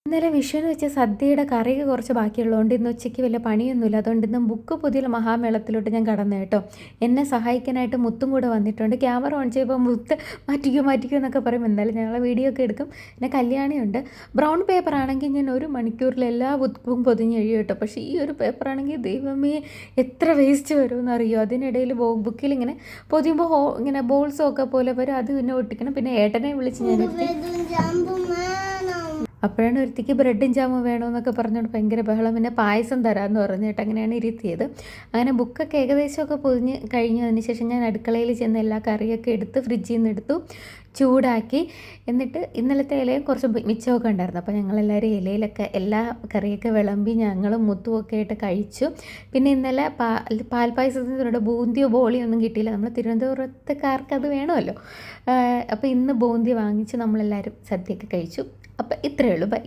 ഇന്നലെ വിഷുവിന് വെച്ച സദ്യയുടെ കറിയൊക്കെ കുറച്ച് ബാക്കിയുള്ളതുകൊണ്ട് ഇന്ന് ഉച്ചയ്ക്ക് വലിയ പണിയൊന്നുമില്ല. അതുകൊണ്ട് ഇന്ന് ബുക്ക് പുതിയ മഹാമേളത്തിലോട്ട് ഞാൻ കടന്നു കേട്ടോ. എന്നെ സഹായിക്കാനായിട്ട് മുത്തും കൂടെ വന്നിട്ടുണ്ട്. ക്യാമറ ഓൺ ചെയ്യുമ്പോൾ മുത്ത് മാറ്റിക്കോ എന്നൊക്കെ പറയും. എന്തായാലും ഞങ്ങളെ വീഡിയോ ഒക്കെ എടുക്കും. പിന്നെ കല്യാണിയുണ്ട്. ബ്രൗൺ പേപ്പർ ആണെങ്കിൽ ഞാൻ 1 മണിക്കൂറിൽ എല്ലാ ബുക്കും പൊതിഞ്ഞ് കഴിയും കേട്ടോ. പക്ഷേ ഈ ഒരു പേപ്പറാണെങ്കിൽ ദൈവമേ എത്ര വേസ്റ്റ് വരുമെന്ന് അറിയോ. അതിനിടയിൽ ബുക്കിൽ ഇങ്ങനെ പൊതിയുമ്പോൾ ഇങ്ങനെ ബോൾസും ഒക്കെ പോലെ വരും. അത് പിന്നെ ഒട്ടിക്കണം. പിന്നെ ഏട്ടനെ വിളിച്ച് ഞാൻ അപ്പോഴാണ് ഒരുത്തിക്ക് ബ്രെഡും ജാമും വേണമെന്നൊക്കെ പറഞ്ഞുകൊണ്ട് ഭയങ്കര ബഹളം. പിന്നെ പായസം തരാമെന്ന് പറഞ്ഞിട്ട് അങ്ങനെയാണ് ഇരുത്തിയത്. അങ്ങനെ ബുക്കൊക്കെ ഏകദേശമൊക്കെ പൊതിഞ്ഞ് കഴിഞ്ഞതിന് ശേഷം ഞാൻ അടുക്കളയിൽ ചെന്ന് എല്ലാ കറിയൊക്കെ എടുത്ത് ഫ്രിഡ്ജിൽ നിന്ന് എടുത്തു, ചൂടാക്കി. എന്നിട്ട് ഇന്നലത്തെ ഇലയും കുറച്ച് മിച്ചമൊക്കെ ഉണ്ടായിരുന്നു. അപ്പോൾ ഞങ്ങളെല്ലാവരും ഇലയിലൊക്കെ എല്ലാ കറിയൊക്കെ വിളമ്പി ഞങ്ങളും മുത്തുമൊക്കെ ആയിട്ട് കഴിച്ചു. പിന്നെ ഇന്നലെ പാൽപ്പായസത്തിനോട് ബൂന്തിയോ ബോളിയോ ഒന്നും കിട്ടിയില്ല. നമ്മൾ തിരുവനന്തപുരത്തുകാർക്ക് അത് വേണമല്ലോ. അപ്പോൾ ഇന്ന് ബൂന്തി വാങ്ങിച്ച് നമ്മളെല്ലാവരും സദ്യയൊക്കെ കഴിച്ചു. അപ്പോൾ ഇത്രയേ ഉള്ളൂ. ബൈ.